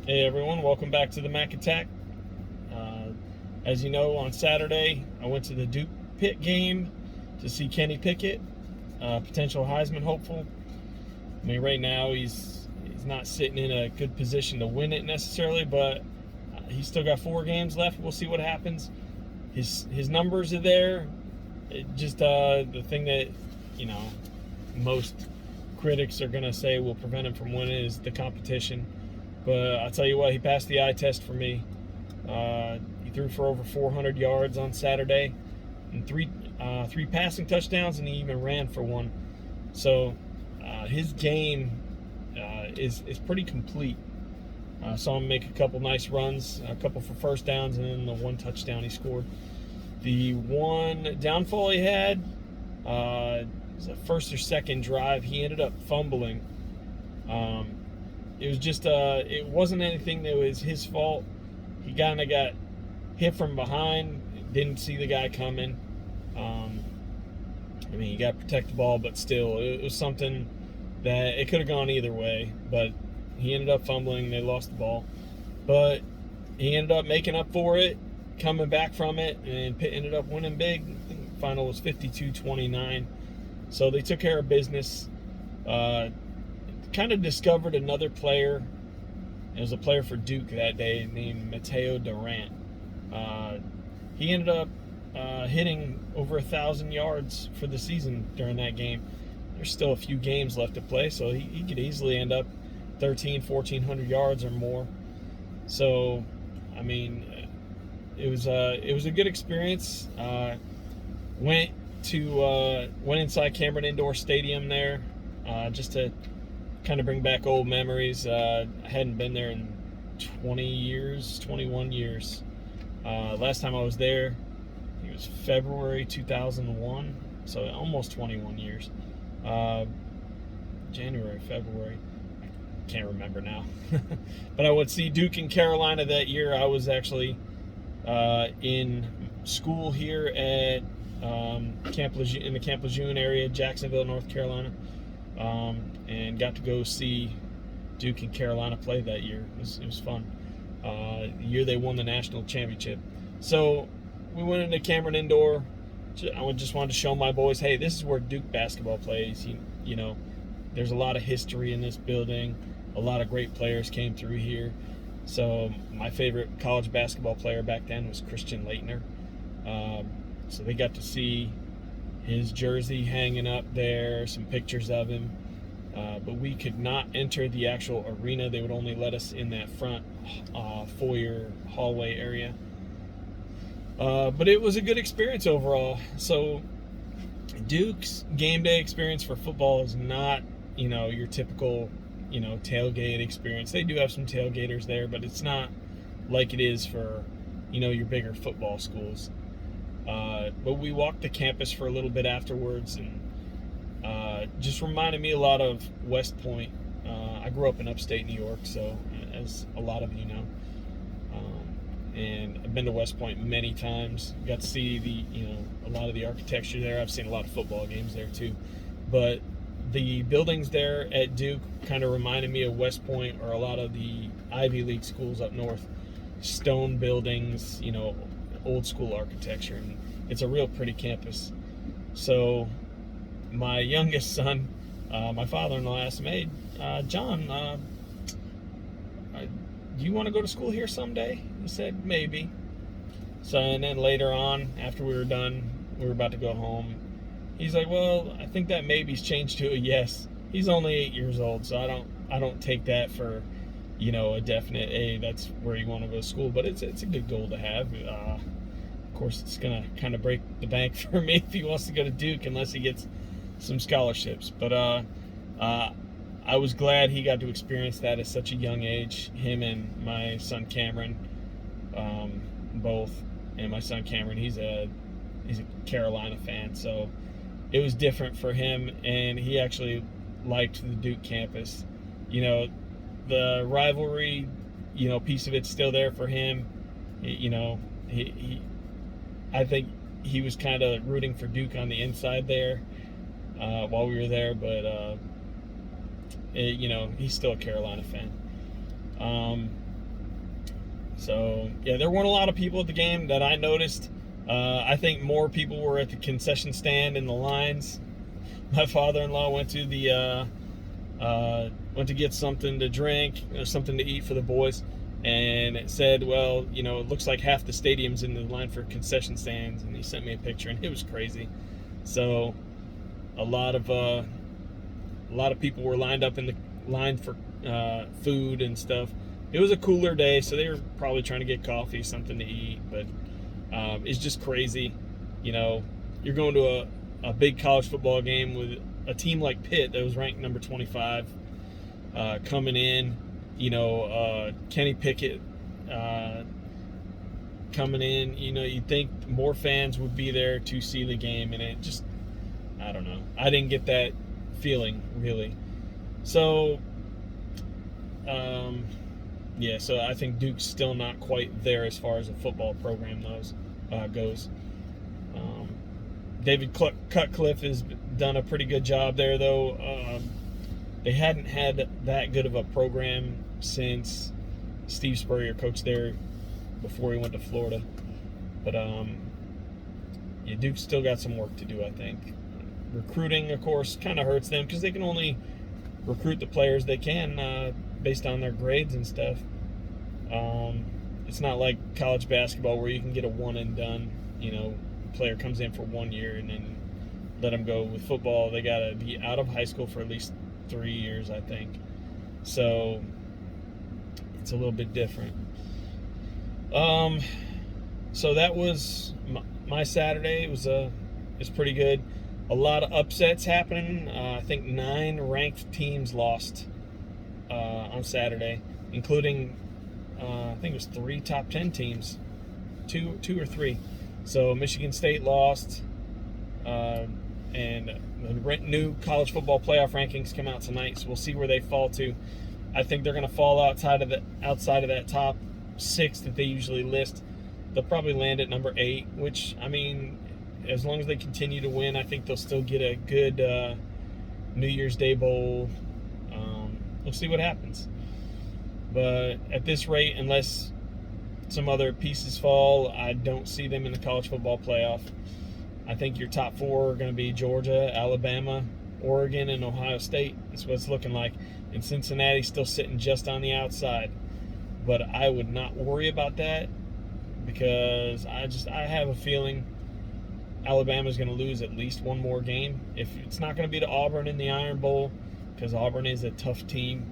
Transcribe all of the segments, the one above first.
Hey everyone, welcome back to the Mac Attack. As you know, on Saturday I went to the Duke-Pitt game to see Kenny Pickett, potential Heisman hopeful. I mean, right now he's not sitting in a good position to win it necessarily, but he's still got 4 games left. We'll see what happens. His numbers are there. The thing that most critics are gonna say will prevent him from winning is the competition. But I'll tell you what, he passed the eye test for me. He threw for over 400 yards on Saturday, and three passing touchdowns, and he even ran for one. So his game is pretty complete. Saw him make a couple nice runs, a couple for first downs, and then the 1 touchdown he scored. The one downfall he had was a first or second drive. He ended up fumbling. It was just it wasn't anything that was his fault. He kind of got hit from behind, didn't see the guy coming. I mean, you got to protect the ball, but still, it was something that it could have gone either way. But he ended up fumbling. They lost the ball, but he ended up making up for it, coming back from it, and Pitt ended up winning big. I think the final was 52-29. So they took care of business. Kind of discovered another player. It was a player for Duke that day named Mateo Durant. He ended up hitting over 1,000 yards for the season during that game. There's still a few games left to play, so he could easily end up 1,400 yards or more. So, I mean, it was a good experience. Went inside Cameron Indoor Stadium there just to kind of bring back old memories. I hadn't been there in 21 years. Last time I was there, it was February 2001, so almost 21 years. January, February, I can't remember now. But I would see Duke and Carolina that year. I was actually in school here at in the Camp Lejeune area, Jacksonville, North Carolina. And got to go see Duke and Carolina play that year. It was fun. The year they won the national championship. So we went into Cameron Indoor. I just wanted to show my boys, hey, this is where Duke basketball plays. You know, there's a lot of history in this building. A lot of great players came through here. So my favorite college basketball player back then was Christian Laettner. So they got to see his jersey hanging up there, some pictures of him. But we could not enter the actual arena. They would only let us in that front foyer hallway area. But it was a good experience overall. So Duke's game day experience for football is not, your typical, tailgate experience. They do have some tailgaters there, but it's not like it is for, your bigger football schools. But we walked the campus for a little bit afterwards, and just reminded me a lot of West Point. I grew up in upstate New York, so as a lot of you know, and I've been to West Point many times. Got to see a lot of the architecture there. I've seen a lot of football games there too, but the buildings there at Duke kind of reminded me of West Point or a lot of the Ivy League schools up north. Stone buildings, old school architecture, and it's a real pretty campus. So my youngest son, my father-in-law asked me, hey, John, do you want to go to school here someday? He said, maybe. So, and then later on, after we were done, we were about to go home. He's like, well, I think that maybe's changed to a yes. He's only 8 years old, so I don't take that for, a definite, hey, that's where you want to go to school. But it's a good goal to have. Of course, it's going to kind of break the bank for me if he wants to go to Duke, unless he gets some scholarships. But I was glad he got to experience that at such a young age. Him and my son Cameron, both. And my son Cameron, he's a Carolina fan, so it was different for him, and he actually liked the Duke campus. The rivalry, piece of it's still there for him. I think he was kind of rooting for Duke on the inside there while we were there, but he's still a Carolina fan. So, yeah, there weren't a lot of people at the game that I noticed. I think more people were at the concession stand in the lines. My father-in-law went to get something to drink or something to eat for the boys, and it said, well, it looks like half the stadium's in the line for concession stands, and he sent me a picture, and it was crazy. So a lot of people were lined up in the line for food and stuff. It was a cooler day, so they were probably trying to get coffee, something to eat, but it's just crazy. You're going to a big college football game with a team like Pitt that was ranked number 25 coming in, Kenny Pickett coming in. You'd think more fans would be there to see the game, and it just, I don't know. I didn't get that feeling, really. So, so I think Duke's still not quite there as far as a football program goes. David Cutcliffe has done a pretty good job there, though. They hadn't had that good of a program since Steve Spurrier coached there before he went to Florida. But Duke's still got some work to do, I think. Recruiting, of course, kind of hurts them because they can only recruit the players they can based on their grades and stuff. It's not like college basketball where you can get a one and done. Player comes in for 1 year and then let them go. With football, they got to be out of high school for at least 3 years, I think. So it's a little bit different. So that was my Saturday. It's pretty good. A lot of upsets happening. I think 9 ranked teams lost on Saturday, including I think it was 3 top 10 teams, two or 3. So Michigan State lost, and the new college football playoff rankings come out tonight. So we'll see where they fall to. I think they're going to fall outside of that top 6 that they usually list. They'll probably land at number 8, which, I mean, as long as they continue to win, I think they'll still get a good New Year's Day bowl. We'll see what happens. But at this rate, unless some other pieces fall, I don't see them in the college football playoff. I think your top 4 are going to be Georgia, Alabama, Oregon, and Ohio State. That's what it's looking like. And Cincinnati's still sitting just on the outside. But I would not worry about that because I have a feeling Alabama's going to lose at least one more game. If it's not going to be to Auburn in the Iron Bowl, because Auburn is a tough team.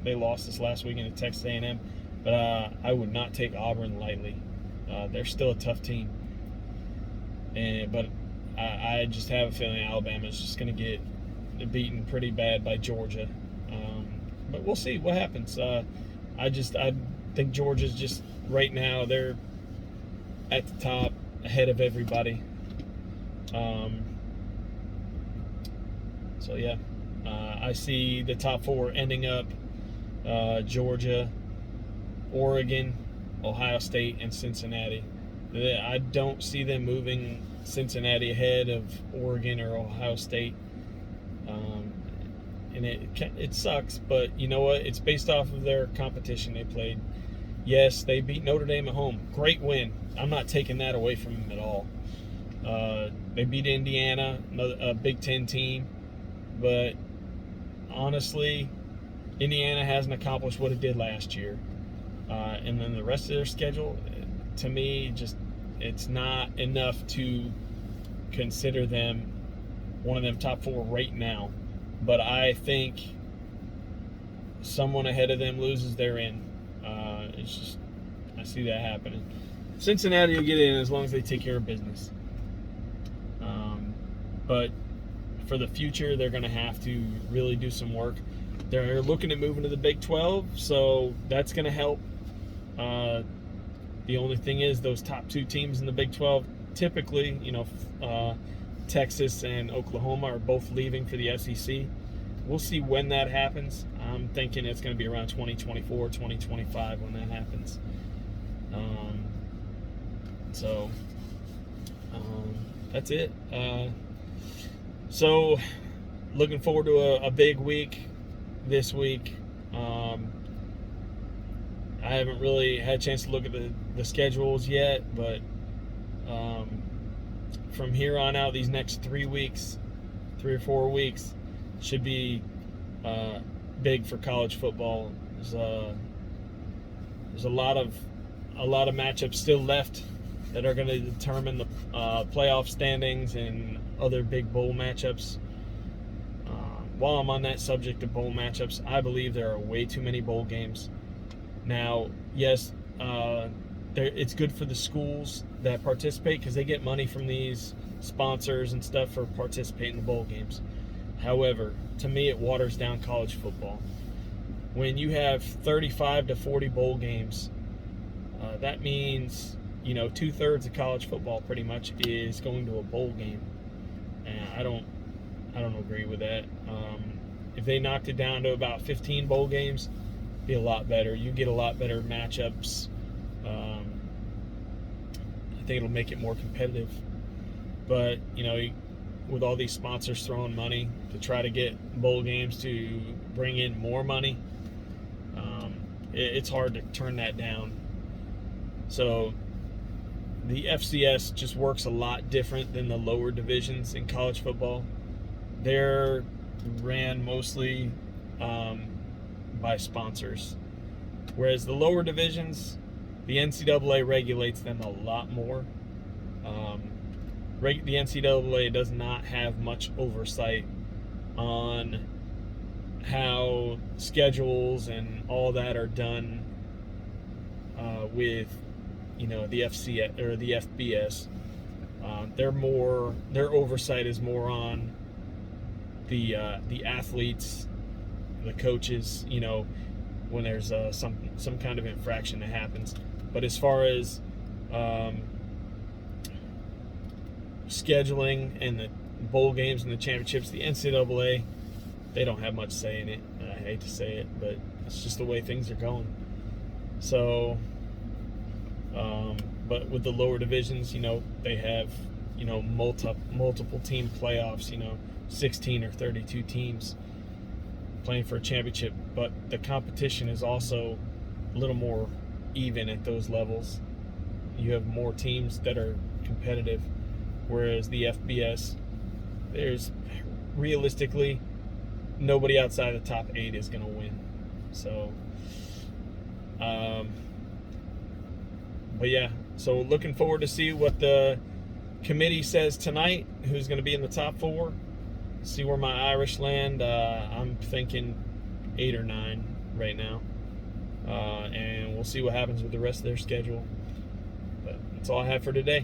They lost this last weekend to Texas A&M. But I would not take Auburn lightly. They're still a tough team. But I just have a feeling Alabama's just going to get beaten pretty bad by Georgia. But we'll see what happens. I think Georgia's just, right now, they're at the top, ahead of everybody. I see the top 4 ending up Georgia, Oregon, Ohio State, and Cincinnati. I don't see them moving Cincinnati ahead of Oregon or Ohio State. And it sucks, but you know what? It's based off of their competition they played. Yes, they beat Notre Dame at home. Great win. I'm not taking that away from them at all. They beat Indiana, a Big Ten team. But honestly, Indiana hasn't accomplished what it did last year. And then the rest of their schedule, to me, it's not enough to consider them one of them top 4 right now. But I think someone ahead of them loses, they're in. I see that happening. Cincinnati will get in as long as they take care of business. But for the future, they're going to have to really do some work. They're looking at moving to the Big 12, so that's going to help. The only thing is those top 2 teams in the Big 12, typically, Texas and Oklahoma are both leaving for the SEC. We'll see when that happens. I'm thinking it's going to be around 2024, 2025 when that happens. That's it. So looking forward to a big week this week. I haven't really had a chance to look at the schedules yet, but from here on out, these next 3 weeks, 3 or 4 weeks, should be big for college football. There's a lot of matchups still left that are going to determine the playoff standings and other big bowl matchups. While I'm on that subject of bowl matchups, I believe there are way too many bowl games. Now, yes, it's good for the schools that participate because they get money from these sponsors and stuff for participating in the bowl games. However, to me, it waters down college football. When you have 35 to 40 bowl games, that means 2/3 of college football pretty much is going to a bowl game, and I don't agree with that. If they knocked it down to about 15 bowl games, it'd be a lot better. You get a lot better matchups. I think it'll make it more competitive. But with all these sponsors throwing money to try to get bowl games to bring in more money, it's hard to turn that down. So the FCS just works a lot different than the lower divisions in college football. They're ran mostly by sponsors, whereas the lower divisions, the NCAA regulates them a lot more. The NCAA does not have much oversight on how schedules and all that are done with the FCS or the FBS. Their oversight is more on the athletes, the coaches, when there's some kind of infraction that happens. But as far as scheduling and the bowl games and the championships, the NCAA, they don't have much say in it. I hate to say it, but it's just the way things are going. So, but with the lower divisions, they have, multiple team playoffs, 16 or 32 teams playing for a championship, but the competition is also a little more even at those levels. You have more teams that are competitive, whereas the FBS, there's realistically nobody outside the top 8 is going to win. So, but yeah, so looking forward to see what the committee says tonight, who's going to be in the top 4. See where my Irish land. I'm thinking 8 or 9 right now, and we'll see what happens with the rest of their schedule. But that's all I have for today.